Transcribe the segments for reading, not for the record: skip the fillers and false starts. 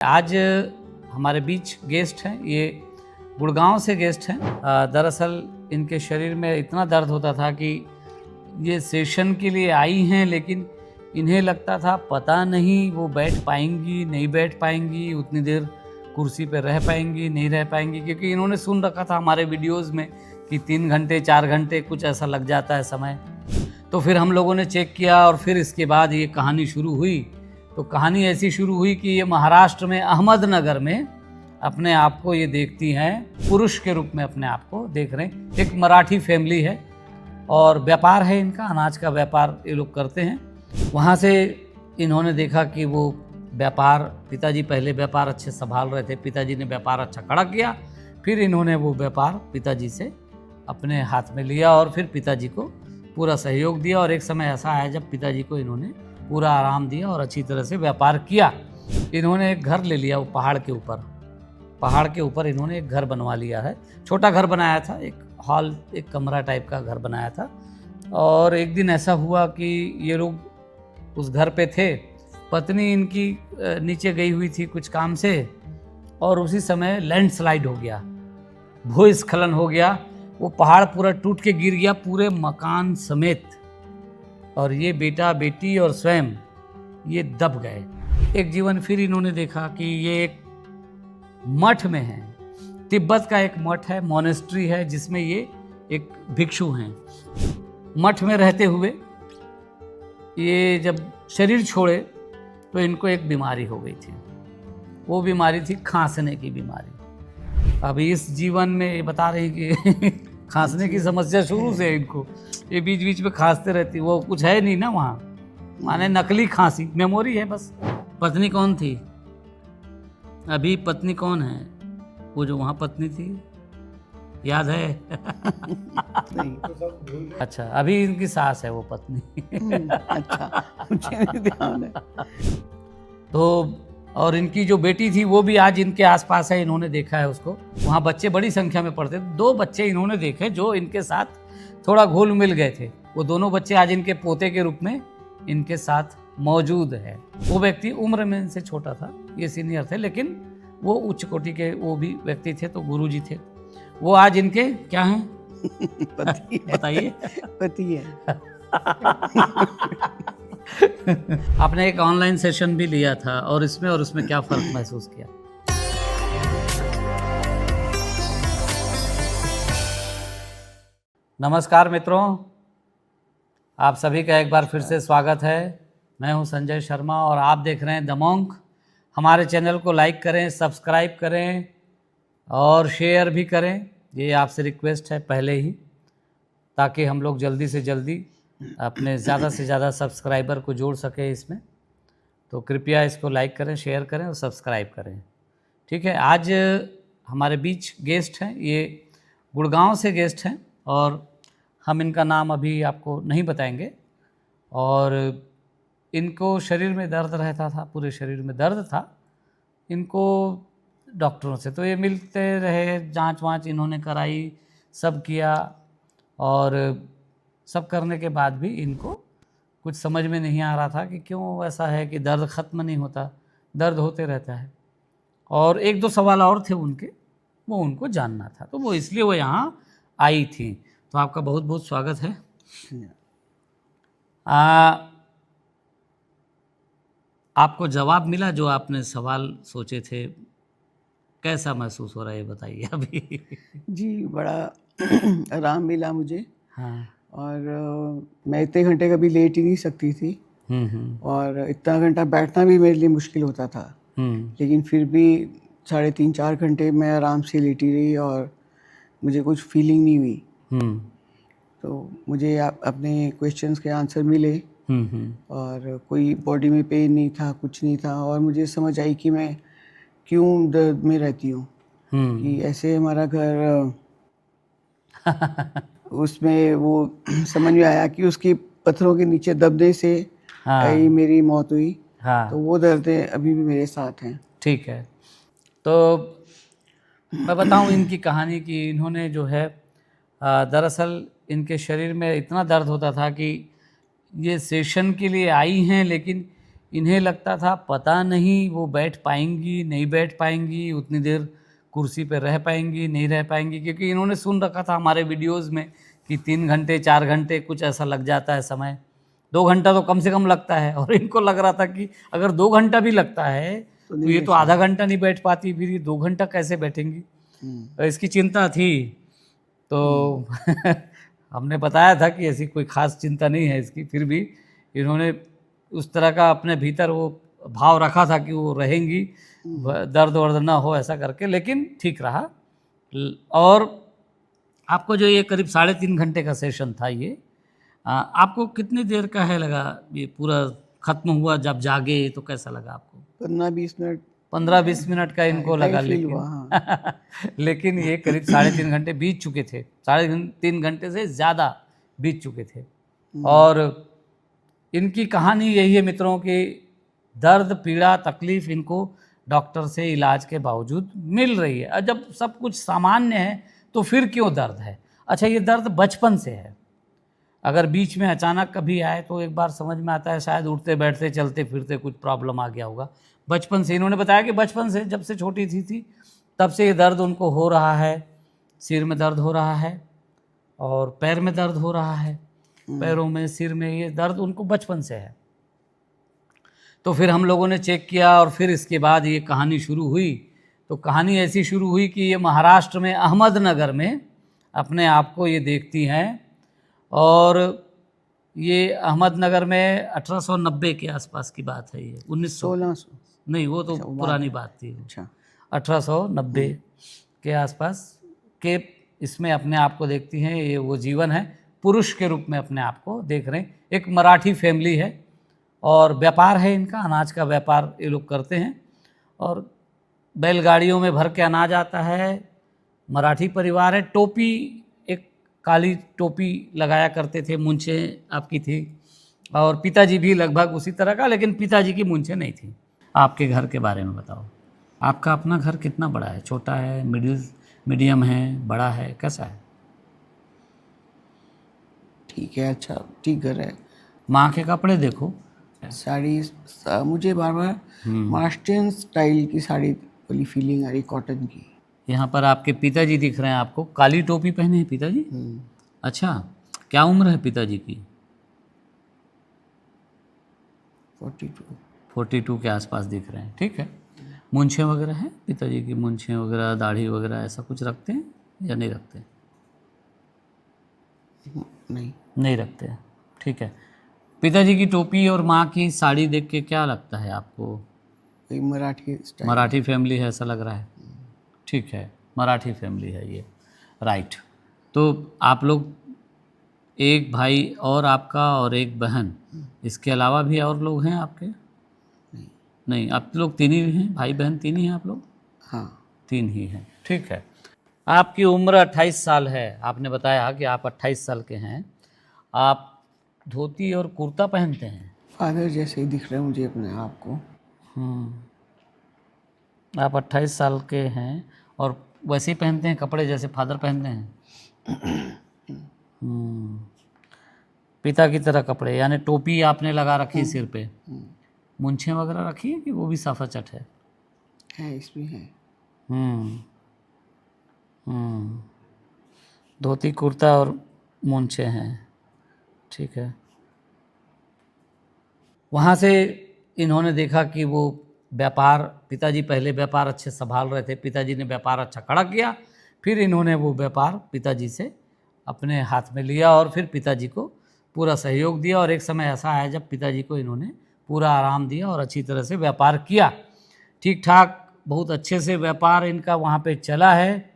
आज हमारे बीच गेस्ट हैं, ये गुड़गांव से गेस्ट हैं। दरअसल इनके शरीर में इतना दर्द होता था कि ये सेशन के लिए आई हैं, लेकिन इन्हें लगता था पता नहीं वो बैठ पाएंगी नहीं बैठ पाएंगी, उतनी देर कुर्सी पे रह पाएंगी नहीं रह पाएंगी, क्योंकि इन्होंने सुन रखा था हमारे वीडियोस में कि 3 घंटे 4 घंटे कुछ ऐसा लग जाता है समय। तो फिर हम लोगों ने चेक किया और फिर इसके बाद ये कहानी शुरू हुई। तो कहानी ऐसी शुरू हुई कि ये महाराष्ट्र में अहमदनगर में अपने आप को ये देखती हैं, पुरुष के रूप में अपने आप को देख रहे हैं। एक मराठी फैमिली है और व्यापार है इनका, अनाज का व्यापार ये लोग करते हैं। वहाँ से इन्होंने देखा कि वो व्यापार, पिताजी पहले व्यापार अच्छे संभाल रहे थे, पिताजी ने व्यापार अच्छा खड़ा किया, फिर इन्होंने वो व्यापार पिताजी से अपने हाथ में लिया और फिर पिताजी को पूरा सहयोग दिया। और एक समय ऐसा आया जब पिताजी को इन्होंने पूरा आराम दिया और अच्छी तरह से व्यापार किया। इन्होंने एक घर ले लिया, वो पहाड़ के ऊपर इन्होंने एक घर बनवा लिया है। छोटा घर बनाया था, एक हॉल, एक कमरा टाइप का घर बनाया था। और एक दिन ऐसा हुआ कि ये लोग उस घर पे थे, पत्नी इनकी नीचे गई हुई थी कुछ काम से, और उसी समय लैंडस्लाइड हो गया, भूस्खलन हो गया। वो पहाड़ पूरा टूट के गिर गया, पूरे मकान समेत, और ये बेटा बेटी और स्वयं ये दब गए। एक जीवन फिर इन्होंने देखा कि ये एक मठ में है, तिब्बत का एक मठ है, मोनेस्ट्री है, जिसमें ये एक भिक्षु हैं। मठ में रहते हुए ये जब शरीर छोड़े तो इनको एक बीमारी हो गई थी। वो बीमारी थी खांसने की बीमारी। अभी इस जीवन में ये बता रही कि खांसने की समस्या शुरू से इनको, ये बीच बीच में खांसते रहती। वो कुछ है नहीं ना वहाँ, माने नकली खांसी, मेमोरी है बस। पत्नी कौन थी? अभी पत्नी कौन है? वो जो वहाँ पत्नी थी, याद है? नहीं। अच्छा, अभी इनकी सास है वो पत्नी। अच्छा, मुझे नहीं ध्यान है। तो और इनकी जो बेटी थी वो भी आज इनके आसपास है, इन्होंने देखा है उसको। वहाँ बच्चे बड़ी संख्या में पढ़ते थे। 2 बच्चे इन्होंने देखे जो इनके साथ थोड़ा घुल मिल गए थे। वो दोनों बच्चे आज इनके पोते के रूप में इनके साथ मौजूद है। वो व्यक्ति उम्र में इनसे छोटा था, ये सीनियर थे, लेकिन वो उच्च कोटि के वो भी व्यक्ति थे, तो गुरुजी थे। वो आज इनके क्या हैं? पति। बताइए। पति है। आपने एक ऑनलाइन सेशन भी लिया था, और इसमें और उसमें क्या फर्क महसूस किया? नमस्कार मित्रों, आप सभी का एक बार फिर से स्वागत है। मैं हूं संजय शर्मा और आप देख रहे हैं द मॉन्क। हमारे चैनल को लाइक करें, सब्सक्राइब करें और शेयर भी करें, ये आपसे रिक्वेस्ट है पहले ही, ताकि हम लोग जल्दी से जल्दी अपने ज़्यादा से ज़्यादा सब्सक्राइबर को जोड़ सके इसमें। तो कृपया इसको लाइक करें, शेयर करें और सब्सक्राइब करें, ठीक है। आज हमारे बीच गेस्ट हैं, ये गुड़गांव से गेस्ट हैं, और हम इनका नाम अभी आपको नहीं बताएंगे। और इनको शरीर में दर्द रहता था, पूरे शरीर में दर्द था इनको डॉक्टरों से। तो ये मिलते रहे, जांच वांच इन्होंने कराई, सब किया, और सब करने के बाद भी इनको कुछ समझ में नहीं आ रहा था कि क्यों ऐसा है कि दर्द ख़त्म नहीं होता, दर्द होते रहता है। और 1-2 सवाल और थे उनके, वो उनको जानना था, तो वो इसलिए वो यहाँ आई थी। तो आपका बहुत बहुत स्वागत है। आपको जवाब मिला जो आपने सवाल सोचे थे? कैसा महसूस हो रहा है ये बताइए अभी? जी, बड़ा आराम मिला मुझे। हाँ। और मैं इतने घंटे कभी लेट ही नहीं सकती थी, और इतना घंटा बैठना भी मेरे लिए मुश्किल होता था। लेकिन फिर भी 3.5-4 घंटे मैं आराम से लेटी रही और मुझे कुछ फीलिंग नहीं हुई। तो मुझे अपने क्वेश्चंस के आंसर मिले, और कोई बॉडी में पेन नहीं था, कुछ नहीं था। और मुझे समझ आई कि मैं क्यों दर्द में रहती हूँ, कि ऐसे हमारा घर उसमें वो समझ में आया कि उसकी पत्थरों के नीचे दबने से ही मेरी मौत हुई। तो वो दर्दें अभी भी मेरे साथ हैं। ठीक है, तो मैं बताऊं इनकी कहानी कि इन्होंने जो है दरअसल इनके शरीर में इतना दर्द होता था कि ये सेशन के लिए आई हैं, लेकिन इन्हें लगता था पता नहीं वो बैठ पाएंगी नहीं बैठ पाएंगी, उतनी देर कुर्सी पर रह पाएंगी नहीं रह पाएंगी, क्योंकि इन्होंने सुन रखा था हमारे वीडियोस में कि 3 घंटे 4 घंटे कुछ ऐसा लग जाता है समय, 2 घंटा तो कम से कम लगता है। और इनको लग रहा था कि अगर 2 घंटा भी लगता है तो ये तो आधा घंटा नहीं बैठ पाती, फिर ये 2 घंटा कैसे बैठेंगी, तो इसकी चिंता थी। तो हमने बताया था कि ऐसी कोई खास चिंता नहीं है इसकी, फिर भी इन्होंने उस तरह का अपने भीतर वो भाव रखा था कि वो रहेंगी, दर्द वर्द ना हो ऐसा करके, लेकिन ठीक रहा। और आपको जो ये करीब 3.5 घंटे का सेशन था ये, आपको कितनी देर का है लगा ये पूरा खत्म हुआ, जब जागे तो कैसा लगा आपको? 15-20 मिनट का इनको लगा, लेकिन हाँ। लेकिन ये करीब 3.5 घंटे बीत चुके थे, 3.5 घंटे से ज़्यादा बीत चुके थे। और इनकी कहानी यही है मित्रों कि दर्द पीड़ा तकलीफ इनको डॉक्टर से इलाज के बावजूद मिल रही है। और जब सब कुछ सामान्य है तो फिर क्यों दर्द है? अच्छा, ये दर्द बचपन से है, अगर बीच में अचानक कभी आए तो एक बार समझ में आता है शायद उठते बैठते चलते फिरते कुछ प्रॉब्लम आ गया होगा। बचपन से, इन्होंने बताया कि बचपन से जब से छोटी थी तब से ये दर्द उनको हो रहा है, सिर में दर्द हो रहा है और पैर में दर्द हो रहा है, पैरों में सिर में, ये दर्द उनको बचपन से है। तो फिर हम लोगों ने चेक किया और फिर इसके बाद ये कहानी शुरू हुई। तो कहानी ऐसी शुरू हुई कि ये महाराष्ट्र में अहमदनगर में अपने आप को ये देखती हैं, और ये अहमदनगर में 1890 के आसपास की बात है, ये 1900 नहीं, वो तो पुरानी बात थी। अच्छा, 1890 के आसपास के इसमें अपने आप को देखती हैं। ये वो जीवन है, पुरुष के रूप में अपने आप को देख रहे हैं। एक मराठी फैमिली है और व्यापार है इनका, अनाज का व्यापार ये लोग करते हैं, और बैलगाड़ियों में भर के अनाज आता है। मराठी परिवार है। टोपी, एक काली टोपी लगाया करते थे, मूंछें आपकी थी, और पिताजी भी लगभग उसी तरह का, लेकिन पिताजी की मूंछें नहीं थी। आपके घर के बारे में बताओ, आपका अपना घर कितना बड़ा है? छोटा है, मीडियम है, बड़ा है, कैसा है? ठीक है, अच्छा ठीक घर है। माँ के कपड़े देखो, साड़ी मुझे बार बार मास्टिन स्टाइल की साड़ी वाली फीलिंग आ रही, कॉटन की। यहाँ पर आपके पिताजी दिख रहे हैं आपको, काली टोपी पहने हैं पिताजी। अच्छा, क्या उम्र है पिताजी की? 42 के आसपास दिख रहे हैं, ठीक है। मूंछें वगैरह हैं पिताजी की? मूंछें वगैरह, दाढ़ी वगैरह ऐसा कुछ रखते हैं या नहीं रखते? नहीं रखते हैं, ठीक है। पिताजी की टोपी और माँ की साड़ी देख के क्या लगता है आपको? मराठी फैमिली है ऐसा लग रहा है, ठीक है, मराठी फैमिली है ये, राइट। तो आप लोग, एक भाई और आपका और एक बहन, इसके अलावा भी और लोग हैं आपके? नहीं, आप लोग 3 ही हैं, भाई बहन 3 ही हैं आप लोग? हाँ, 3 ही हैं, ठीक है। आपकी उम्र 28 साल है, आपने बताया कि आप 28 साल के हैं। आप धोती और कुर्ता पहनते हैं? फादर जैसे ही दिख रहे हैं मुझे अपने आप को। आप 28 साल के हैं और वैसे ही पहनते हैं कपड़े जैसे फादर पहनते हैं? पिता की तरह कपड़े, यानी टोपी आपने लगा रखी सिर पे, मूंछें वगैरह रखी है कि वो भी साफा चट है? इसमें है। धोती कुर्ता और मूंछें हैं, ठीक है। वहाँ से इन्होंने देखा कि वो व्यापार, पिताजी पहले व्यापार अच्छे संभाल रहे थे, पिताजी ने व्यापार अच्छा खड़ा किया, फिर इन्होंने वो व्यापार पिताजी से अपने हाथ में लिया और फिर पिताजी को पूरा सहयोग दिया। और एक समय ऐसा आया जब पिताजी को इन्होंने पूरा आराम दिया और अच्छी तरह से व्यापार किया, ठीक ठाक, बहुत अच्छे से व्यापार इनका वहाँ पे चला है।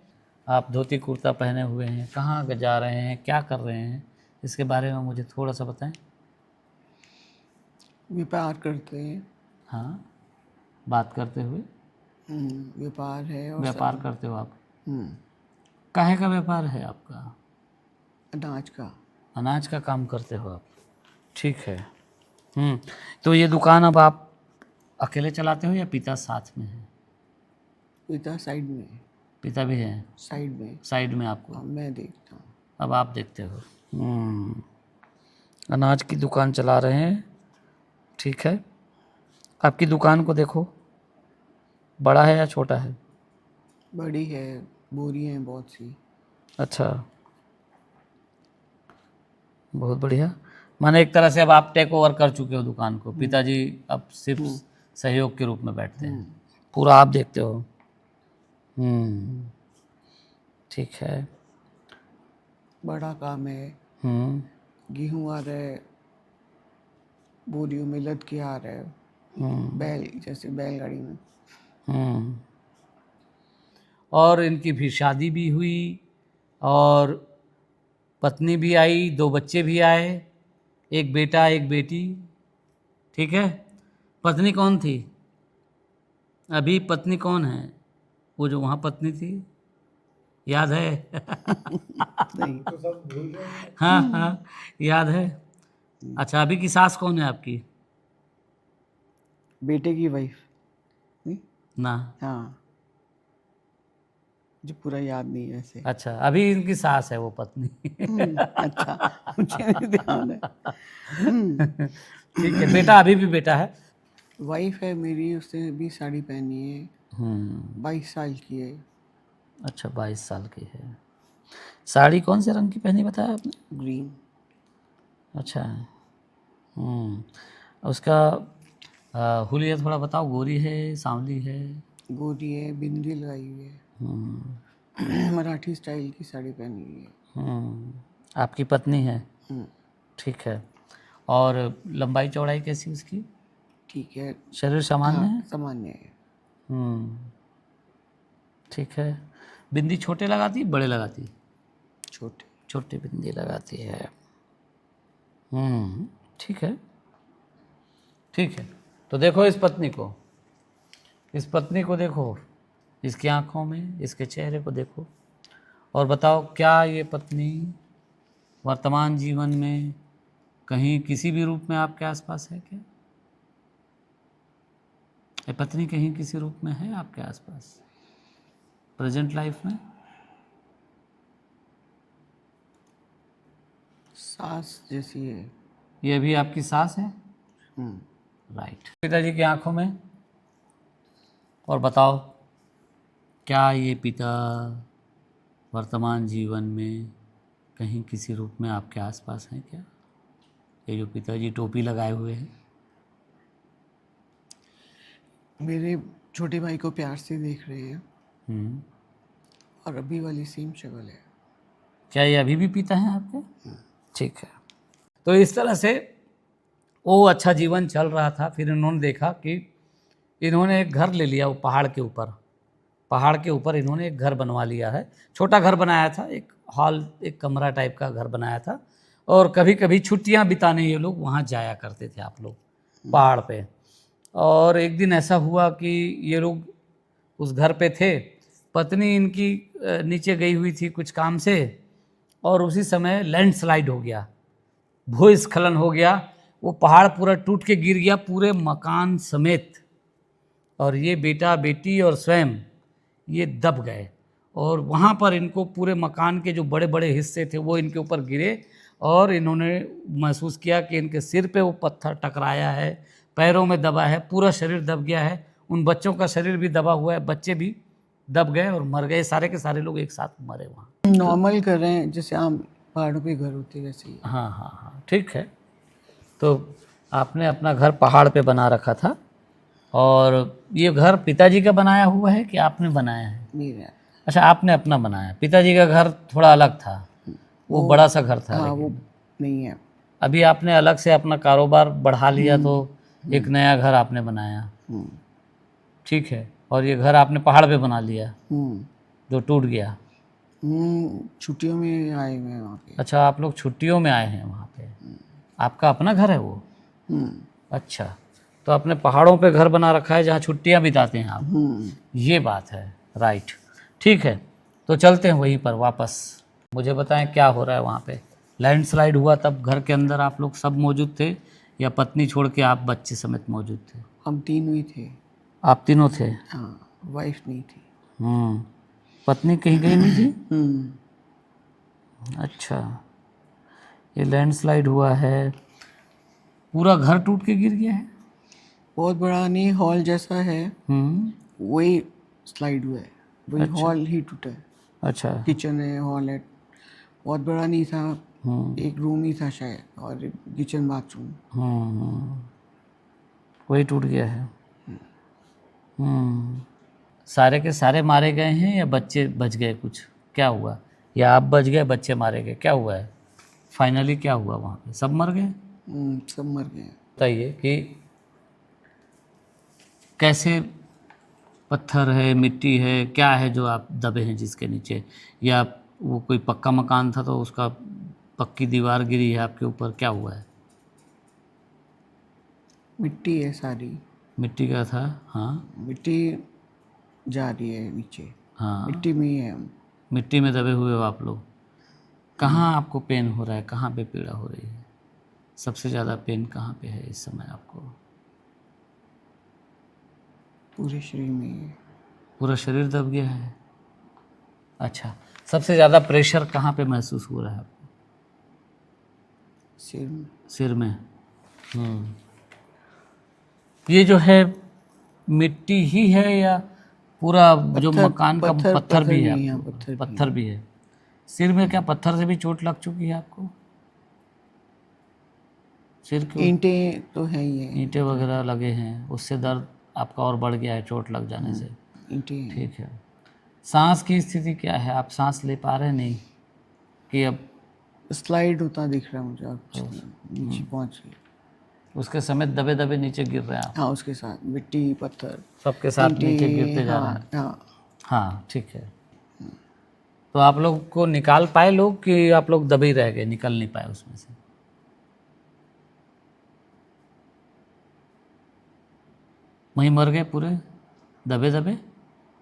आप धोती कुर्ता पहने हुए हैं, कहाँ जा रहे हैं, क्या कर रहे हैं, इसके बारे में मुझे थोड़ा सा बताएं। व्यापार करते हैं। हाँ, बात करते हुए व्यापार है। और व्यापार करते हो आप? काहे का व्यापार है आपका? अनाज का। अनाज का काम करते हो आप, ठीक है। तो ये दुकान अब आप अकेले चलाते हो या पिता साथ में है? पिता साइड में है। पिता भी है साइड में आपको? मैं देखता हूँ। अब आप देखते हो। अनाज की दुकान चला रहे हैं, ठीक है। आपकी दुकान को देखो, बड़ा है या छोटा है? बड़ी है, बोरी हैं बहुत सी। अच्छा, बहुत बढ़िया। माने एक तरह से अब आप टेक ओवर कर चुके हो दुकान को, पिताजी अब सिर्फ सहयोग के रूप में बैठते हैं, पूरा आप देखते हो। ठीक है। बड़ा काम है। गेहूं आ रहा है, बोरियों में लद के आ रहा है, बैल जैसे बैलगाड़ी में। और इनकी भी शादी भी हुई और पत्नी भी आई, 2 बच्चे भी आए, एक बेटा एक बेटी। ठीक है। पत्नी कौन थी? अभी पत्नी कौन है? वो जो वहाँ पत्नी थी, याद है? नहीं तो सब भूल गए। हाँ हाँ, याद है। अच्छा, अभी की सास कौन है आपकी? बेटे की वाइफ नहीं। ना। हाँ, जो पूरा याद नहीं है ऐसे। अच्छा, अभी इनकी सास है वो पत्नी। अच्छा, मुझे नहीं ध्यान है। ठीक है। बेटा अभी भी बेटा है? वाइफ है मेरी, उसने भी साड़ी पहनी है। 22 साल की है। अच्छा, 22 साल की है। साड़ी कौन से रंग की पहनी बताया आपने? ग्रीन। अच्छा। उसका हुलिया थोड़ा बताओ, गोरी है सांवली है? गोरी है, बिंदी लगाई हुई है। मराठी स्टाइल की साड़ी पहनी हुई है। आपकी पत्नी है? ठीक है। और लंबाई चौड़ाई कैसी उसकी? ठीक है। शरीर सामान्य है? सामान्य है। ठीक है। बिंदी छोटे लगाती बड़े लगाती? छोटे। छोटी बिंदी लगाती है। ठीक है। ठीक है। तो देखो इस पत्नी को, इस पत्नी को देखो, इसकी आंखों में, इसके चेहरे को देखो और बताओ, क्या ये पत्नी वर्तमान जीवन में कहीं किसी भी रूप में आपके आसपास है क्या? ये पत्नी कहीं किसी रूप में है आपके आसपास प्रेजेंट लाइफ में? सास जैसी है। ये भी आपकी सास है? राइट। पिताजी की आंखों में, और बताओ, क्या ये पिता वर्तमान जीवन में कहीं किसी रूप में आपके आसपास हैं क्या? ये जो पिताजी टोपी लगाए हुए हैं, मेरे छोटे भाई को प्यार से देख रहे हैं। और अभी वाली सेम शक्ल है। क्या ये अभी भी पिता हैं आपके? ठीक है। तो इस तरह से वो अच्छा जीवन चल रहा था। फिर इन्होंने देखा कि इन्होंने एक घर ले लिया, वो पहाड़ के ऊपर, पहाड़ के ऊपर इन्होंने एक घर बनवा लिया है। छोटा घर बनाया था, एक हॉल, एक कमरा टाइप का घर बनाया था। और कभी कभी छुट्टियां बिताने ये लोग वहाँ जाया करते थे, आप लोग, पहाड़ पे। और एक दिन ऐसा हुआ कि ये लोग उस घर पे थे, पत्नी इनकी नीचे गई हुई थी कुछ काम से, और उसी समय लैंडस्लाइड हो गया, भूस्खलन हो गया। वो पहाड़ पूरा टूट के गिर गया, पूरे मकान समेत। और ये बेटा बेटी और स्वयं ये दब गए। और वहाँ पर इनको पूरे मकान के जो बड़े बड़े हिस्से थे वो इनके ऊपर गिरे, और इन्होंने महसूस किया कि इनके सिर पे वो पत्थर टकराया है, पैरों में दबा है, पूरा शरीर दब गया है। उन बच्चों का शरीर भी दबा हुआ है, बच्चे भी दब गए और मर गए, सारे के सारे लोग एक साथ मरे वहाँ। नॉर्मल कर रहे हैं जैसे आम पहाड़ों पे घर होते वैसे ही। हाँ हाँ हाँ, ठीक है। तो आपने अपना घर पहाड़ पे बना रखा था, और ये घर पिताजी का बनाया हुआ है कि आपने बनाया है? मेरा। अच्छा, आपने अपना बनाया। पिताजी का घर थोड़ा अलग था, वो बड़ा सा घर था। हाँ, वो लेकिन नहीं है। अभी आपने अलग से अपना कारोबार बढ़ा लिया, तो एक नया घर आपने बनाया। ठीक है। और ये घर आपने पहाड़ पे बना लिया जो टूट गया। छुट्टियों में आए हुए हैं वहाँ पे। अच्छा, आप लोग छुट्टियों में आए हैं वहाँ पे? आपका अपना घर है वो? अच्छा, तो आपने पहाड़ों पे घर बना रखा है जहाँ छुट्टियाँ बिताते हैं आप। ये बात है, राइट। ठीक है, तो चलते हैं वहीं पर वापस। मुझे बताएं क्या हो रहा है वहाँ पे? लैंडस्लाइड हुआ तब घर के अंदर आप लोग सब मौजूद थे, या पत्नी छोड़ के आप बच्चे समेत मौजूद थे? हम तीनों ही थे। आप तीनों थे? हाँ, वाइफ नहीं थी। पत्नी कहीं गई नहीं थी? अच्छा, ये लैंडस्लाइड हुआ है, पूरा घर टूट के गिर गया है? बहुत बड़ा नहीं, हॉल जैसा है, वही स्लाइड हुआ है, वही अच्छा। हॉल ही टूटा है। अच्छा। किचन है, हॉल है, बहुत बड़ा नहीं था, एक रूम ही था शायद, और किचन बाथरूम। वही टूट गया है। सारे के सारे मारे गए हैं या बच्चे बच गए, कुछ क्या हुआ, या आप बच गए बच्चे मारे गए, क्या हुआ है फाइनली, क्या हुआ वहाँ पे, सब मर गए? सब मर गए। बताइए कि कैसे, पत्थर है, मिट्टी है, क्या है जो आप दबे हैं जिसके नीचे, या वो कोई पक्का मकान था तो उसका पक्की दीवार गिरी है आपके ऊपर, क्या हुआ है? मिट्टी है सारी, मिट्टी का था। हाँ। मिट्टी जा रही है नीचे, हाँ, मिट्टी में ही है हम। मिट्टी में दबे हुए हो आप लोग। कहाँ आपको पेन हो रहा है, कहाँ पे पीड़ा हो रही है, सबसे ज़्यादा पेन कहाँ पे है इस समय आपको? पूरे शरीर में ही है। पूरा शरीर दब गया है? अच्छा, सबसे ज़्यादा प्रेशर कहाँ पे महसूस हो रहा है आपको? सिर में। सिर में। ये जो है मिट्टी ही है या पूरा जो मकान का पत्थर भी है नहीं है, आपको? पत्थर भी है। सिर में क्या पत्थर से भी चोट लग चुकी है आपको? सिर के ईंटें तो है ही है, ईंटें वगैरह लगे हैं, उससे दर्द आपका और बढ़ गया है चोट लग जाने से? ईंटें हैं। ठीक है। सांस की स्थिति क्या है, आप सांस ले पा रहे हैं नहीं कि अब? स्लाइड होता दिख रहा है मुझे, और कुछ नहीं, नीचे पहुंच गई। उसके समेत दबे दबे नीचे गिर रहे हैं आप? हाँ, उसके साथ मिट्टी पत्थर सबके साथ नीचे गिरते जा रहे हैं? हाँ। हाँ, ठीक है। तो आप लोग को निकाल पाए लोग कि आप लोग दबे ही रह गए, निकल नहीं पाए उसमें से? वहीं मर गए पूरे दबे दबे,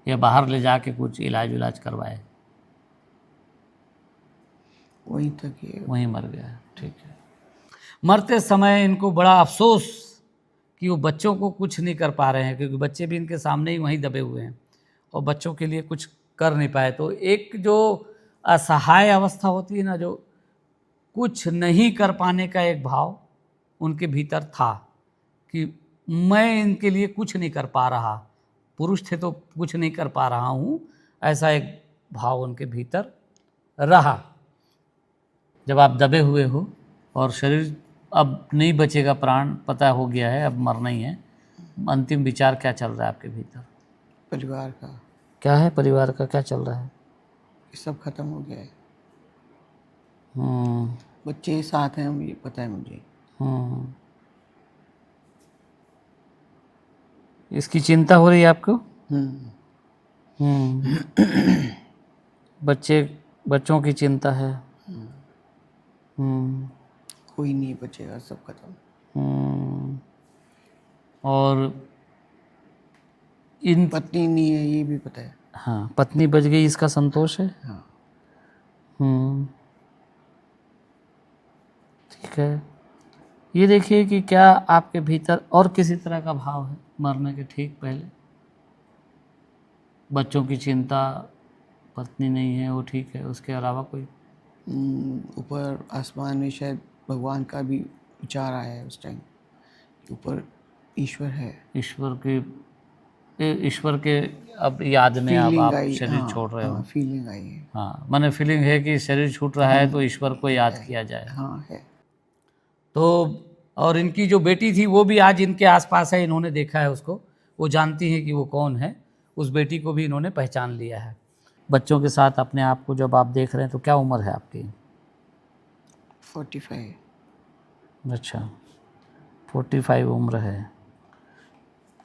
या बाहर ले जाके कुछ इलाज विलाज करवाए? वहीं तक ही है। वहीं मर गया। ठीक है। मरते समय इनको बड़ा अफसोस कि वो बच्चों को कुछ नहीं कर पा रहे हैं, क्योंकि बच्चे भी इनके सामने ही वहीं दबे हुए हैं और बच्चों के लिए कुछ कर नहीं पाए। तो एक जो असहाय अवस्था होती है ना, जो कुछ नहीं कर पाने का एक भाव उनके भीतर था कि मैं इनके लिए कुछ नहीं कर पा रहा, पुरुष थे तो कुछ नहीं कर पा रहा हूँ, ऐसा एक भाव उनके भीतर रहा। जब आप दबे हुए हो और शरीर अब नहीं बचेगा, प्राण पता हो गया है अब मरना ही है, अंतिम विचार क्या चल रहा है आपके भीतर? परिवार का। क्या है परिवार का, क्या चल रहा है? ये सब खत्म हो गया है। हम्म। बच्चे साथ हैं, ये पता है मुझे। इसकी चिंता हो रही है आपको? हम्म। बच्चों की चिंता है। कोई नहीं बचेगा, सब खत्म। और इन पत्नी नहीं है, ये भी पता है। हाँ, पत्नी बच गई, इसका संतोष है। हाँ। ठीक है। ये देखिए कि क्या आपके भीतर और किसी तरह का भाव है मरने के ठीक पहले? बच्चों की चिंता, पत्नी नहीं है वो ठीक है, उसके अलावा कोई? ऊपर आसमान में शायद भगवान का भी विचार आया है उस टाइम, ऊपर ईश्वर है। ईश्वर के अब याद में अब आप शरीर हाँ, छोड़ रहे हो? फीलिंग आई है। हाँ, मैंने फीलिंग है कि शरीर छूट रहा है तो ईश्वर को याद किया जाए। हाँ है। तो और इनकी जो बेटी थी वो भी आज इनके आसपास है, इन्होंने देखा है उसको, वो जानती है कि वो कौन है, उस बेटी को भी इन्होंने पहचान लिया है। बच्चों के साथ अपने आप को जब आप देख रहे हैं तो क्या उम्र है आपकी? 45। अच्छा, 45 उम्र है।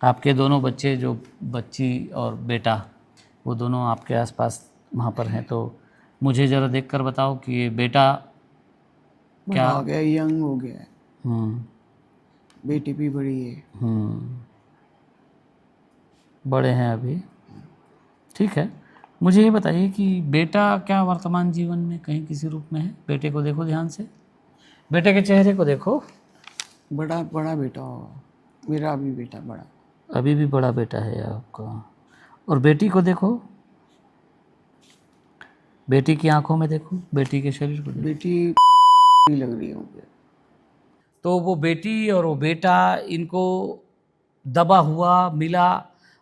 आपके दोनों बच्चे, जो बच्ची और बेटा, वो दोनों आपके आसपास वहाँ पर हैं। तो मुझे ज़रा देख कर बताओ कि ये बेटा क्या हो गया, यंग हो गया है। बेटी भी बड़ी है। बड़े हैं अभी। ठीक है। मुझे ये बताइए कि बेटा क्या वर्तमान जीवन में कहीं किसी रूप में है? बेटे को देखो ध्यान से, बेटे के चेहरे को देखो। बड़ा बेटा होगा, मेरा अभी बेटा बड़ा। अभी भी बड़ा बेटा है आपका। और बेटी को देखो, बेटी की आंखों में देखो, बेटी के शरीर को देखो। बेटी लग रही है मुझे। तो वो बेटी और वो बेटा, इनको दबा हुआ मिला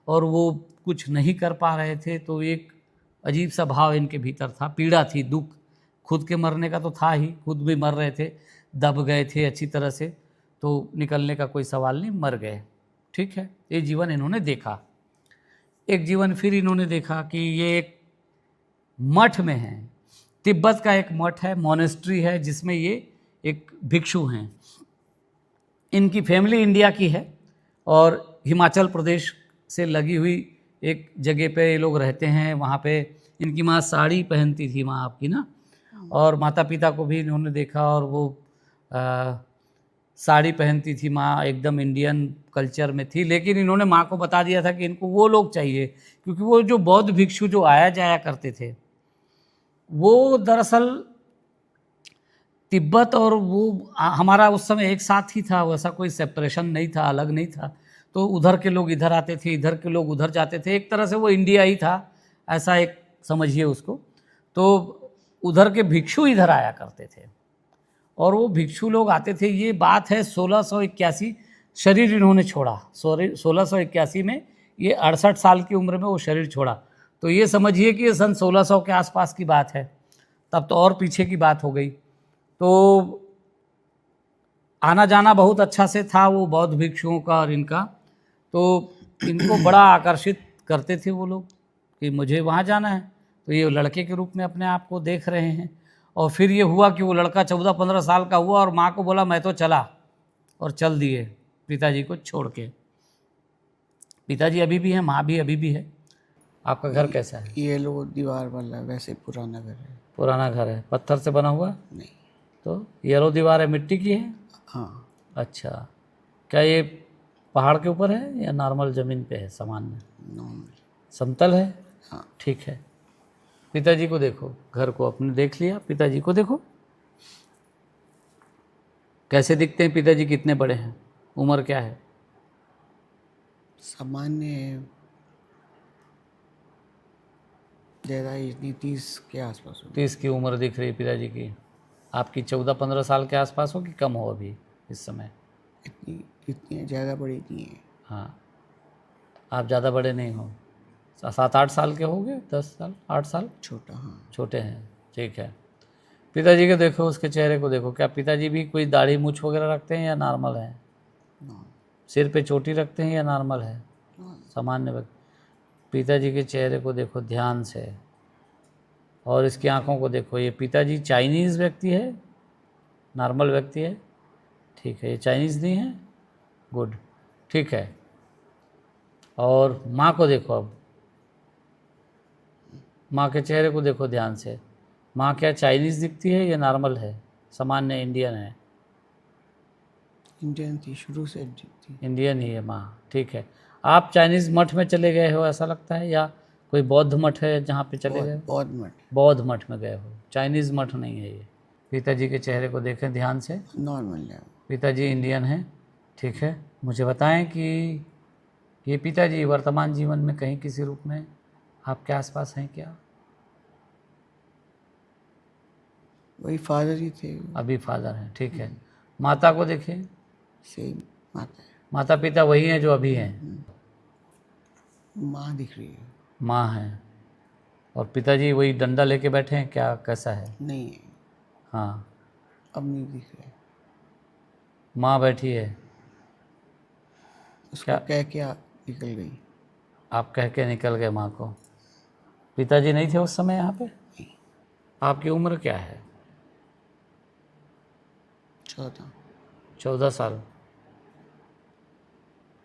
और वो कुछ नहीं कर पा रहे थे, तो एक अजीब सा भाव इनके भीतर था, पीड़ा थी, दुख। खुद के मरने का तो था ही, खुद भी मर रहे थे, दब गए थे अच्छी तरह से, तो निकलने का कोई सवाल नहीं, मर गए। ठीक है, ये जीवन इन्होंने देखा। एक जीवन फिर इन्होंने देखा कि ये एक मठ में हैं, तिब्बत का एक मठ है, मोनेस्ट्री है, जिसमें ये एक भिक्षु हैं। इनकी फैमिली इंडिया की है और हिमाचल प्रदेश से लगी हुई एक जगह पे ये लोग रहते हैं। वहाँ पे इनकी माँ साड़ी पहनती थी, माँ आपकी ना, और माता पिता को भी इन्होंने देखा और वो साड़ी पहनती थी माँ, एकदम इंडियन कल्चर में थी। लेकिन इन्होंने माँ को बता दिया था कि इनको वो लोग चाहिए, क्योंकि वो जो बौद्ध भिक्षु जो आया जाया करते थे, वो दरअसल तिब्बत और वो हमारा उस समय एक साथ ही था, वैसा कोई सेपरेशन नहीं था, अलग नहीं था। तो उधर के लोग इधर आते थे, इधर के लोग उधर जाते थे, एक तरह से वो इंडिया ही था, ऐसा एक समझिए उसको। तो उधर के भिक्षु इधर आया करते थे और वो भिक्षु लोग आते थे। ये बात है 1681, शरीर इन्होंने छोड़ा 1681 में, ये 68 साल की उम्र में वो शरीर छोड़ा। तो ये समझिए कि ये सन 1600 के आसपास की बात है, तब तो और पीछे की बात हो गई। तो आना जाना बहुत अच्छा से था वो बौद्ध भिक्षुओं का और इनका। तो इनको बड़ा आकर्षित करते थे वो लोग कि मुझे वहाँ जाना है। तो ये लड़के के रूप में अपने आप को देख रहे हैं। और फिर ये हुआ कि वो लड़का 14-15 साल का हुआ और माँ को बोला मैं तो चला, और चल दिए पिताजी को छोड़ के। पिताजी अभी भी हैं, माँ भी अभी भी है। आपका घर कैसा है? ये लो दीवार वाला वैसे पुराना घर है। पुराना घर है, पत्थर से बना हुआ? नहीं। तो येलो दीवार है, मिट्टी की है? हाँ। अच्छा, क्या ये पहाड़ के ऊपर है या नॉर्मल ज़मीन पे है, सामान्य? नॉर्मल। समतल है? हाँ। ठीक है। पिताजी को देखो, घर को अपने देख लिया, पिताजी को देखो कैसे दिखते हैं पिताजी, कितने बड़े हैं, उम्र क्या है? सामान्य ज़्यादा इतनी 30 के आसपास हो। 30 की उम्र दिख रही है पिताजी की। आपकी 14-15 साल के आसपास हो कि कम हो अभी इस समय? इतनी ज़्यादा बड़ी नहीं है। हाँ, आप ज़्यादा बड़े नहीं हो, 7-8 साल के होंगे, 10 साल, 8 साल? छोटा, हाँ। छोटे हैं, ठीक है। पिताजी को देखो, उसके चेहरे को देखो, क्या पिताजी भी कोई दाढ़ी मूछ वगैरह रखते हैं या नॉर्मल है? सिर पे चोटी रखते हैं या नॉर्मल है, सामान्य व्यक्ति? पिताजी के चेहरे को देखो ध्यान से और इसकी आंखों को देखो। ये पिताजी चाइनीज़ व्यक्ति है, नॉर्मल व्यक्ति है? ठीक है, ये चाइनीज़ नहीं है, गुड, ठीक है। और माँ को देखो, अब माँ के चेहरे को देखो ध्यान से। माँ क्या चाइनीज़ दिखती है या नॉर्मल है, सामान्य इंडियन है? इंडियन थी, शुरू से थी। इंडियन ही है माँ, ठीक है। आप चाइनीज़ मठ में चले गए हो ऐसा लगता है, या कोई बौद्ध मठ है जहाँ पे चले गए? बौद्ध मठ। बौद्ध मठ में गए हो, चाइनीज़ मठ नहीं है ये। पिताजी के चेहरे को देखें ध्यान से। नॉर्मल है। पिताजी इंडियन हैं, ठीक है। मुझे बताएं कि ये पिताजी वर्तमान जीवन में कहीं किसी रूप में आपके आसपास हैं क्या? वही फादर ही थे। अभी फादर हैं, ठीक है। माता को देखें। सेम माता है। माता पिता वही हैं जो अभी हैं? माँ दिख रही है। माँ हैं। और पिताजी वही डंडा लेके बैठे हैं क्या, कैसा है? नहीं है। हाँ, अब नहीं दिख रहे। माँ बैठी है। उसको कह के निकल गई। आप कह के निकल गए माँ को। पिताजी नहीं थे उस समय यहाँ पे? आपकी उम्र क्या है? 14 साल।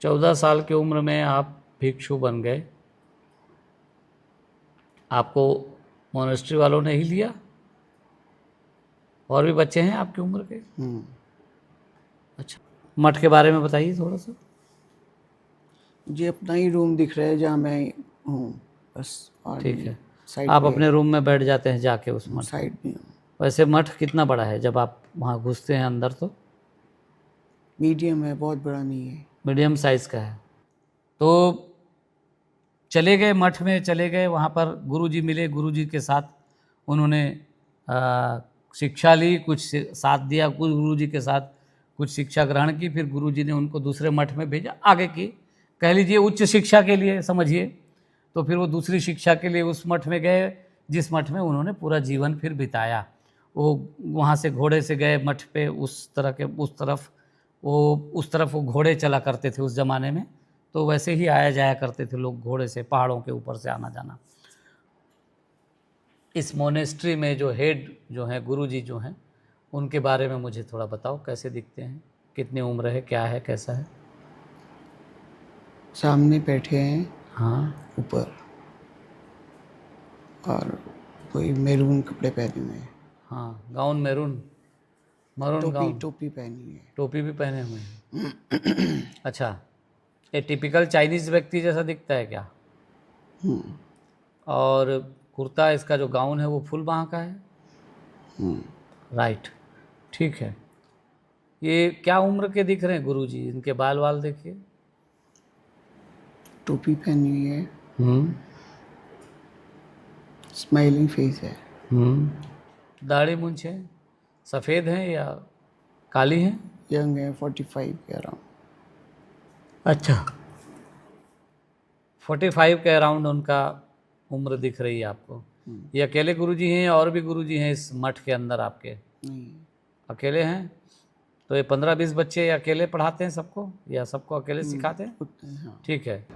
14 साल की उम्र में आप भिक्षु बन गए। आपको मोनेस्ट्री वालों ने ही लिया? और भी बच्चे हैं आपकी उम्र के? अच्छा, मठ के बारे में बताइए थोड़ा सा। मुझे अपना ही रूम दिख रहा है जहाँ मैं हूँ, बस। ठीक है, आप अपने रूम में बैठ जाते हैं जाके उस मठ साइड में हूँ। वैसे मठ कितना बड़ा है जब आप वहाँ घुसते हैं अंदर? तो मीडियम है, बहुत बड़ा नहीं है। मीडियम साइज़ का है। तो चले गए मठ में, चले गए, वहाँ पर गुरुजी मिले। गुरुजी के साथ उन्होंने शिक्षा ली, कुछ साथ दिया, कुछ गुरुजी के साथ कुछ शिक्षा ग्रहण की। फिर गुरुजी ने उनको दूसरे मठ में भेजा आगे की कह लीजिए उच्च शिक्षा के लिए समझिए, तो फिर वो दूसरी शिक्षा के लिए उस मठ में गए जिस मठ में उन्होंने पूरा जीवन फिर बिताया। वो वहाँ से घोड़े से गए मठ पे, उस तरफ वो घोड़े चला करते थे उस ज़माने में, तो वैसे ही आया जाया करते थे लोग घोड़े से, पहाड़ों के ऊपर से आना जाना। इस मोनेस्ट्री में जो हेड जो हैं, गुरुजी जो हैं, उनके बारे में मुझे थोड़ा बताओ, कैसे दिखते हैं, कितनी उम्र है, क्या है, कैसा है? सामने बैठे हैं, हाँ, ऊपर, और कोई मैरून कपड़े पहने हुए हैं। हाँ, गाउन मरून गाउन, टोपी पहनी है। टोपी भी पहने हुए हैं। अच्छा, ये टिपिकल चाइनीज़ व्यक्ति जैसा दिखता है क्या? और कुर्ता, इसका जो गाउन है वो फुल बाँह का है? राइट, ठीक है। ये क्या उम्र के दिख रहे हैं गुरुजी? इनके बाल वाल देखिए। टोपी पहनी हुई है, स्माइलिंग फेस है। दाढ़ी मूंछ है, सफ़ेद हैं या काली हैं? यंग है, 45 के अराउंड। अच्छा, 45 के अराउंड उनका उम्र दिख रही है आपको। ये अकेले गुरुजी हैं या और भी गुरुजी हैं इस मठ के अंदर आपके? नहीं, अकेले हैं। तो ये 15-20 बच्चे अकेले पढ़ाते हैं सबको, या सबको अकेले सिखाते हैं? हाँ। ठीक है।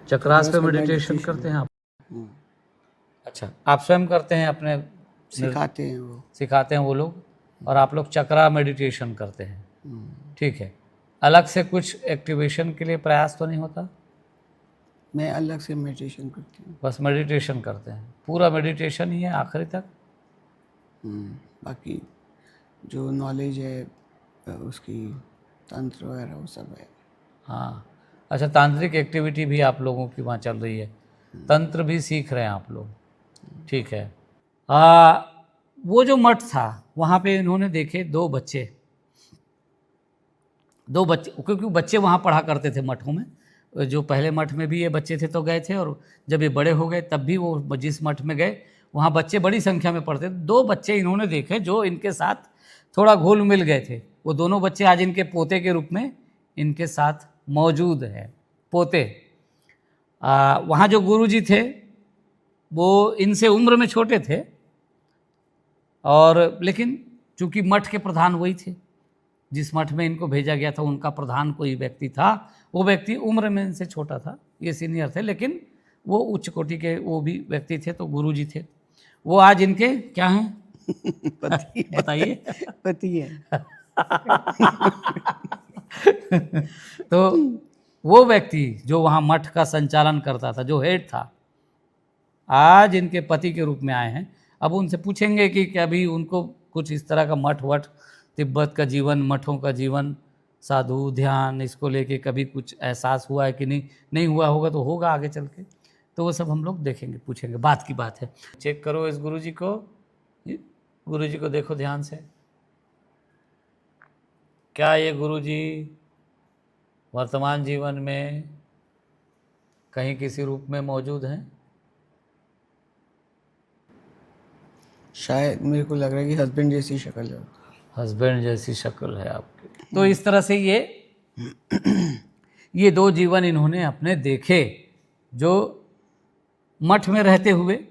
चक्रास पे मेडिटेशन करते हैं आप? अच्छा, आप स्वयं करते हैं अपने? सिखाते हैं वो लोग, और आप लोग चक्रा मेडिटेशन करते हैं, ठीक है। अलग से कुछ एक्टिवेशन के लिए प्रयास तो नहीं होता? मैं अलग से मेडिटेशन करती हूँ। बस मेडिटेशन करते हैं, पूरा मेडिटेशन ही है आखिरी तक? बाकी जो नॉलेज है उसकी, तंत्र वगैरह वो सब है। हाँ, अच्छा, तांत्रिक एक्टिविटी भी आप लोगों की वहाँ चल रही है, तंत्र भी सीख रहे हैं आप लोग, ठीक है। वो जो मठ था वहाँ पे इन्होंने देखे दो बच्चे, क्योंकि बच्चे वहाँ पढ़ा करते थे मठों में, जो पहले मठ में भी ये बच्चे थे तो गए थे, और जब ये बड़े हो गए तब भी वो जिस मठ में गए वहाँ बच्चे बड़ी संख्या में पढ़ते थे। दो बच्चे इन्होंने देखे जो इनके साथ थोड़ा घुल मिल गए थे। वो दोनों बच्चे आज इनके पोते के रूप में इनके साथ मौजूद है, पोते। वहाँ जो गुरुजी थे वो इनसे उम्र में छोटे थे, और लेकिन चूँकि मठ के प्रधान वही थे, जिस मठ में इनको भेजा गया था उनका प्रधान कोई व्यक्ति था, वो व्यक्ति उम्र में इनसे छोटा था, ये सीनियर थे, लेकिन वो उच्च कोटि के वो भी व्यक्ति थे, तो गुरुजी थे। वो आज इनके क्या हैं? पति है। बताइए। पति है। तो वो व्यक्ति जो वहाँ मठ का संचालन करता था, जो हेड था, आज इनके पति के रूप में आए हैं। अब उनसे पूछेंगे कि क्या भी उनको कुछ इस तरह का मठ वठ, तिब्बत का जीवन, मठों का जीवन, साधु ध्यान, इसको लेके कभी कुछ एहसास हुआ है कि नहीं हुआ होगा तो होगा आगे चल के, तो वो सब हम लोग देखेंगे, पूछेंगे, बात की बात है। चेक करो इस गुरुजी को, गुरुजी को देखो ध्यान से। क्या ये गुरुजी वर्तमान जीवन में कहीं किसी रूप में मौजूद हैं? शायद मेरे को लग रहा है कि हस्बैंड जैसी शक्ल है। हस्बैंड जैसी शक्ल है आपकी। तो इस तरह से ये दो जीवन इन्होंने अपने देखे, जो मठ में रहते हुए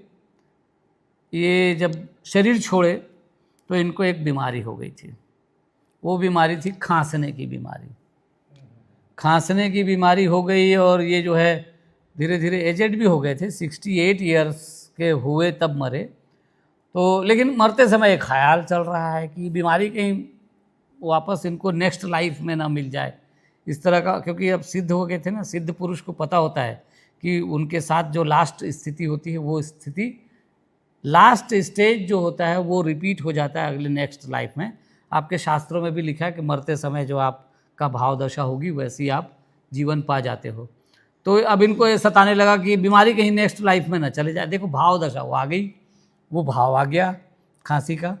ये जब शरीर छोड़े तो इनको एक बीमारी हो गई थी। वो बीमारी थी खांसने की बीमारी। खांसने की बीमारी हो गई, और ये जो है धीरे धीरे एजेड भी हो गए थे, 68 ईयर्स के हुए तब मरे। तो लेकिन मरते समय एक ख्याल चल रहा है कि बीमारी कहीं वापस इनको नेक्स्ट लाइफ में ना मिल जाए, इस तरह का, क्योंकि अब सिद्ध हो गए थे ना, सिद्ध पुरुष को पता होता है कि उनके साथ जो लास्ट स्थिति होती है, वो स्थिति, लास्ट स्टेज जो होता है वो रिपीट हो जाता है अगले नेक्स्ट लाइफ में। आपके शास्त्रों में भी लिखा है कि मरते समय जो आपका भाव दशा होगी वैसी आप जीवन पा जाते हो। तो अब इनको ये सताने लगा कि बीमारी कहीं नेक्स्ट लाइफ में ना चले जाए। देखो भाव दशा वो आ गई, वो भाव आ गया खांसी का।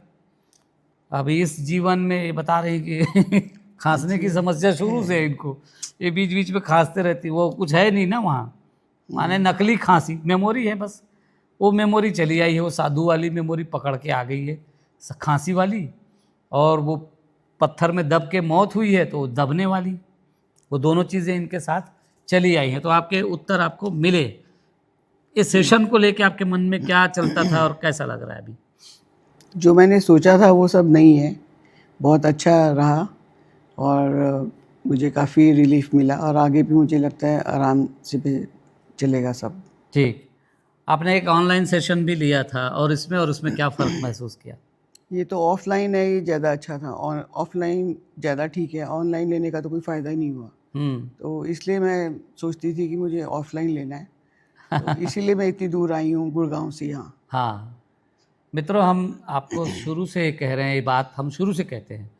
अब इस जीवन में ये बता रही कि खांसने की समस्या शुरू से है इनको, ये बीच बीच में खांसते रहती, वो कुछ है नहीं ना वहाँ, माने नकली खांसी, मेमोरी है बस, वो मेमोरी चली आई है, वो साधु वाली मेमोरी पकड़ के आ गई है खांसी वाली, और वो पत्थर में दब के मौत हुई है तो दबने वाली, वो दोनों चीज़ें इनके साथ चली आई हैं, तो आपके उत्तर आपको मिले। इस सेशन को लेके आपके मन में क्या चलता था और कैसा लग रहा है अभी? जो मैंने सोचा था वो सब नहीं है, बहुत अच्छा रहा और मुझे काफ़ी रिलीफ मिला और आगे भी मुझे लगता है आराम से भी चलेगा सब। ठीक, आपने एक ऑनलाइन सेशन भी लिया था और इसमें और उसमें क्या फ़र्क महसूस किया? ये तो ऑफलाइन है, ये ज़्यादा अच्छा था और ऑफलाइन ज़्यादा ठीक है, ऑनलाइन लेने का तो कोई फ़ायदा ही नहीं हुआ। तो इसलिए मैं सोचती थी कि मुझे ऑफलाइन लेना है, तो इसीलिए मैं इतनी दूर आई हूँ गुड़गांव से यहाँ। हाँ मित्रों, हम आपको शुरू से कह रहे हैं, ये बात हम शुरू से कहते हैं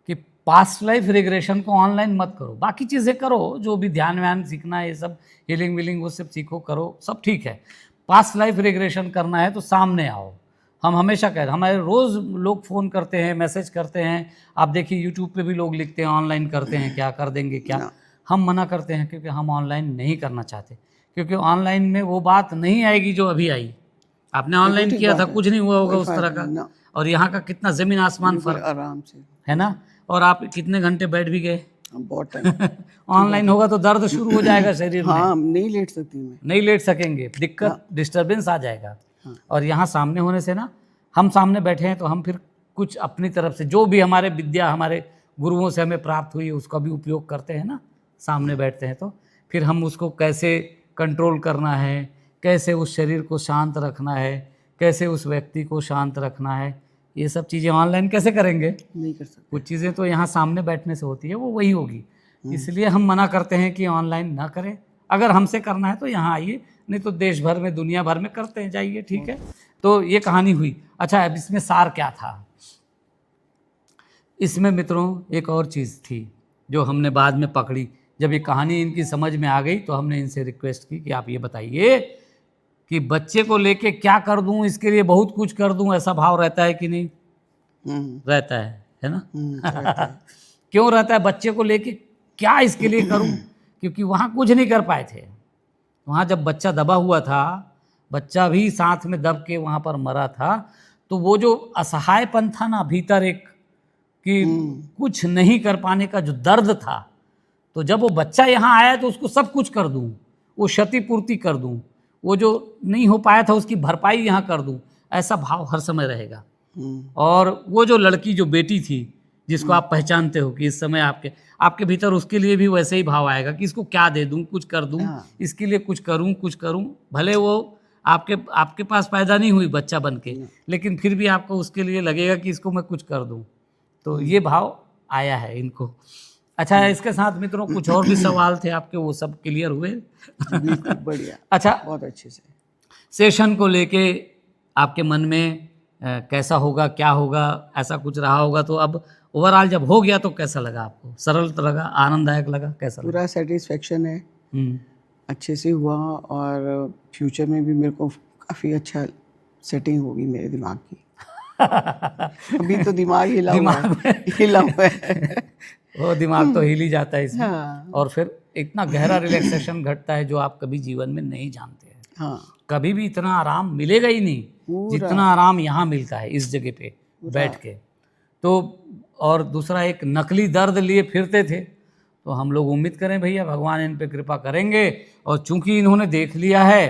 कि पास्ट लाइफ रिग्रेशन को ऑनलाइन मत करो, बाकी चीज़ें करो, जो भी ध्यान व्यान सीखना है, ये सब हीलिंग वीलिंग वो सब सीखो, करो, सब ठीक है। पास्ट लाइफ रिग्रेशन करना है तो सामने आओ। हम हमेशा कह रहे हैं, हमारे रोज़ लोग फ़ोन करते हैं, मैसेज करते हैं, आप देखिए यूट्यूब पे भी लोग लिखते हैं ऑनलाइन करते हैं क्या, कर देंगे क्या। हम मना करते हैं क्योंकि हम ऑनलाइन नहीं करना चाहते, क्योंकि ऑनलाइन में वो बात नहीं आएगी जो अभी आई। आपने ऑनलाइन किया था, कुछ नहीं हुआ होगा उस तरह का, और यहाँ का कितना ज़मीन आसमान फ़र्क, आराम से है ना। और आप कितने घंटे बैठ भी गए, बहुत टाइम। ऑनलाइन होगा तो दर्द शुरू हो जाएगा शरीर में। हाँ, नहीं लेट सकती मैं, नहीं लेट सकेंगे, दिक्कत डिस्टरबेंस आ जाएगा। और यहाँ सामने होने से ना, हम सामने बैठे हैं तो हम फिर कुछ अपनी तरफ से जो भी हमारे विद्या हमारे गुरुओं से हमें प्राप्त हुई है उसका भी उपयोग करते हैं ना। सामने बैठते हैं तो फिर हम उसको कैसे कंट्रोल करना है, कैसे उस शरीर को शांत रखना है, कैसे उस व्यक्ति को शांत रखना है, ये सब चीज़ें ऑनलाइन कैसे करेंगे, नहीं कर सकते। कुछ चीज़ें तो यहाँ सामने बैठने से होती है, वो वही होगी। इसलिए हम मना करते हैं कि ऑनलाइन ना करें। अगर हमसे करना है तो यहाँ आइए, नहीं तो देश भर में दुनिया भर में करते हैं जाइए, ठीक है। तो ये कहानी हुई। अच्छा, अब इसमें सार क्या था? इसमें मित्रों एक और चीज़ थी जो हमने बाद में पकड़ी। जब ये कहानी इनकी समझ में आ गई तो हमने इनसे रिक्वेस्ट की कि आप ये बताइए कि बच्चे को लेके क्या कर दूं, इसके लिए बहुत कुछ कर दूं, ऐसा भाव रहता है कि नहीं? रहता है ना? रहता है। क्यों रहता है? बच्चे को लेके क्या इसके लिए करूं? क्योंकि वहाँ कुछ नहीं कर पाए थे। वहाँ जब बच्चा दबा हुआ था, बच्चा भी साथ में दब के वहाँ पर मरा था, तो वो जो असहायपन था ना भीतर एक, कि कुछ नहीं कर पाने का जो दर्द था, तो जब वो बच्चा यहाँ आया तो उसको सब कुछ कर दूँ, वो क्षतिपूर्ति कर दूँ, वो जो नहीं हो पाया था उसकी भरपाई यहाँ कर दूँ, ऐसा भाव हर समय रहेगा। और वो जो लड़की, जो बेटी थी जिसको आप पहचानते हो कि इस समय आपके भीतर, उसके लिए भी वैसे ही भाव आएगा कि इसको क्या दे दूं, कुछ कर दूं, इसके लिए कुछ करूं। भले वो आपके पास पैदा नहीं हुई बच्चा बन के, लेकिन फिर भी आपको उसके लिए लगेगा कि इसको मैं कुछ कर दूं। तो ये भाव आया है इनको। अच्छा, इसके साथ मित्रों कुछ और भी सवाल थे आपके, वो सब क्लियर हुए? बिल्कुल बढ़िया। अच्छा, बहुत अच्छे से। सेशन को लेके आपके मन में कैसा होगा, क्या होगा, ऐसा कुछ रहा होगा, तो अब ओवरऑल जब हो गया तो कैसा लगा आपको? सरल लगा, आनंददायक लगा, कैसा लगा? पूरा सेटिस्फेक्शन है, अच्छे से हुआ और फ्यूचर में भी मेरे को काफ़ी अच्छा सेटिंग होगी मेरे दिमाग की। अभी तो दिमाग हिला हुआ है। वो दिमाग तो हिल ही जाता है इसमें। हाँ। और फिर इतना गहरा रिलैक्सेशन घटता है जो आप कभी जीवन में नहीं जानते हैं। हाँ। कभी भी इतना आराम मिलेगा ही नहीं जितना आराम यहाँ मिलता है इस जगह पे बैठ के। तो और दूसरा, एक नकली दर्द लिए फिरते थे, तो हम लोग उम्मीद करें भैया भगवान इन पे कृपा करेंगे, और चूंकि इन्होंने देख लिया है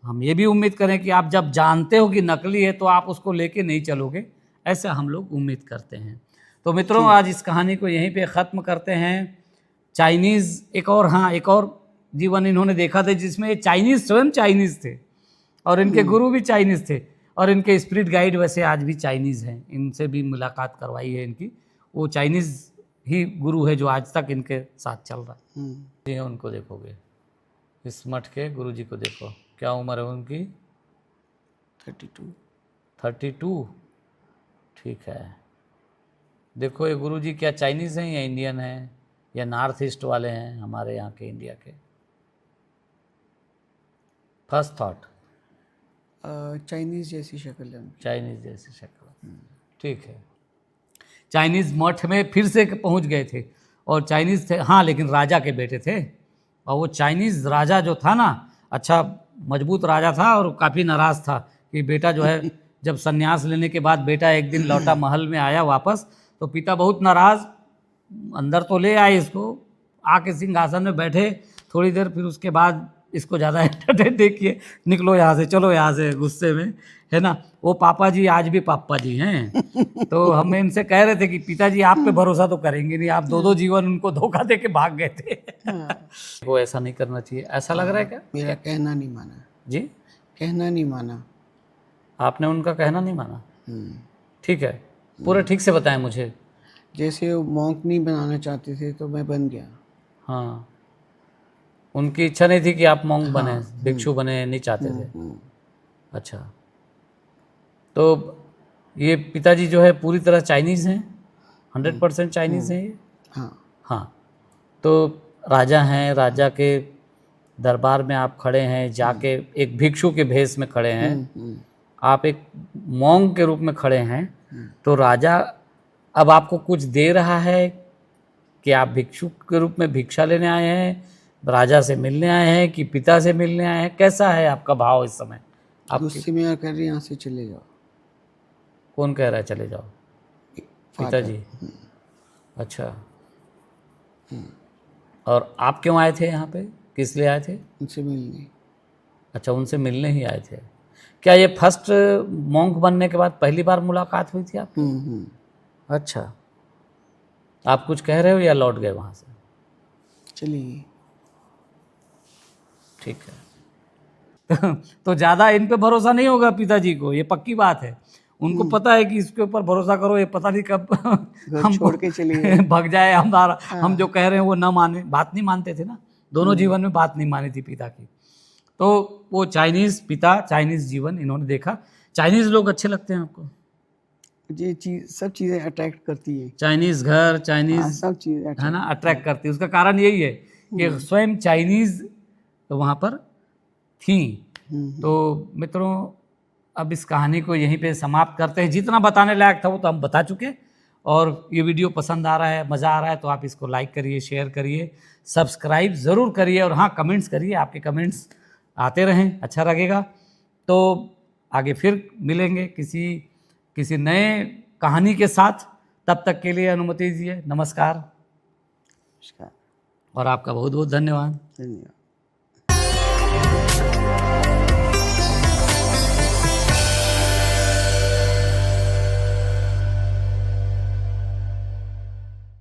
तो हम ये भी उम्मीद करें कि आप जब जानते हो कि नकली है तो आप उसको लेके नहीं चलोगे, ऐसा हम लोग उम्मीद करते हैं। तो मित्रों, आज इस कहानी को यहीं पे ख़त्म करते हैं। चाइनीज़ एक और जीवन इन्होंने देखा था जिसमें चाइनीज़ स्वयं चाइनीज़ थे और इनके गुरु भी चाइनीज़ थे, और इनके स्पिरिट गाइड वैसे आज भी चाइनीज़ हैं। इनसे भी मुलाकात करवाई है इनकी, वो चाइनीज़ ही गुरु है जो आज तक इनके साथ चल रहा है। ये उनको देखोगे, इस मठ के गुरु जी को देखो, क्या उम्र है उनकी? 32। ठीक है। देखो ये गुरु जी क्या चाइनीज़ हैं या इंडियन हैं या नॉर्थ ईस्ट वाले हैं हमारे यहाँ के, इंडिया के? फर्स्ट थॉट चाइनीज़ जैसी शक्ल है उनकी। चाइनीज़ जैसी शक्ल, ठीक है। चाइनीज़ मठ में फिर से पहुंच गए थे, और चाइनीज़ थे हाँ, लेकिन राजा के बेटे थे, और वो चाइनीज़ राजा जो था ना, अच्छा मजबूत राजा था और काफ़ी नाराज़ था कि बेटा जो है जब संन्यास लेने के बाद बेटा एक दिन लौटा महल में आया वापस, तो पिता बहुत नाराज़, अंदर तो ले आए इसको, आके सिंहासन में बैठे थोड़ी देर, फिर उसके बाद इसको ज़्यादा एंटरटेन देखिए, निकलो यहाँ से, चलो यहाँ से गुस्से में, है ना। वो पापा जी आज भी पापा जी हैं। तो हम इनसे कह रहे थे कि पिताजी आप पे भरोसा तो करेंगे नहीं, आप दो जीवन उनको धोखा दे के भाग गए थे। वो ऐसा नहीं करना चाहिए, ऐसा लग रहा है क्या? मेरा कहना नहीं माना जी, कहना नहीं माना। आपने उनका कहना नहीं माना? ठीक है, पूरा ठीक से बताएं मुझे। जैसे वो मॉन्क नहीं बनाना चाहते थे तो मैं बन गया। हाँ, उनकी इच्छा नहीं थी कि आप मॉन्क बने, भिक्षु बने, नहीं चाहते थे। अच्छा, तो ये पिताजी जो है पूरी तरह चाइनीज़ हैं, 100% चाइनीज़ हैं ये? हाँ हाँ, तो राजा हैं, राजा के दरबार में आप खड़े हैं, जाके एक भिक्षु के भेष में खड़े हैं, आप एक मॉन्क के रूप में खड़े हैं, तो राजा अब आपको कुछ दे रहा है कि आप भिक्षु के रूप में भिक्षा लेने आए हैं, राजा से मिलने आए हैं, कि पिता से मिलने आए हैं? कैसा है आपका भाव इस समय? आप गुस्से में आकर यहाँ से चले जाओ। कौन कह रहा है चले जाओ? पिताजी। अच्छा, और आप क्यों आए थे यहाँ पे, किस लिए आए थे? उनसे मिलने। अच्छा, उनसे मिलने ही आए थे। क्या ये फर्स्ट मॉन्क बनने के बाद पहली बार मुलाकात हुई थी आपकी? अच्छा, आप कुछ कह रहे हो या लौट गए वहाँ से? चलिए, ठीक है। तो ज़्यादा इन पे भरोसा नहीं होगा पिताजी को, ये पक्की बात है। उनको पता है कि इसके ऊपर भरोसा करो, ये पता नहीं कब हम छोड़ के चलिए भग जाए हमारा, हम जो कह रहे हैं वो ना माने। बात नहीं मानते थे ना, दोनों जीवन में बात नहीं मानी थी पिता की। तो वो चाइनीज़ पिता, चाइनीज़ जीवन इन्होंने देखा। चाइनीज़ लोग अच्छे लगते हैं आपको? ये चीज, सब चीज़ें अट्रैक्ट करती है। चाइनीज़ घर, चाइनीज़, सब चीज़ें है ना, अट्रैक्ट करती है। उसका कारण यही है कि स्वयं चाइनीज़ वहाँ पर थी। तो मित्रों, अब इस कहानी को यहीं पे समाप्त करते हैं। जितना बताने लायक था वो तो हम बता चुके, और ये वीडियो पसंद आ रहा है, मज़ा आ रहा है, तो आप इसको लाइक करिए, शेयर करिए, सब्सक्राइब ज़रूर करिए, और हाँ, कमेंट्स करिए। आपके कमेंट्स आते रहें, अच्छा लगेगा। तो आगे फिर मिलेंगे किसी नए कहानी के साथ। तब तक के लिए अनुमति दीजिए। नमस्कार, और आपका बहुत बहुत धन्यवाद। धन्यवाद।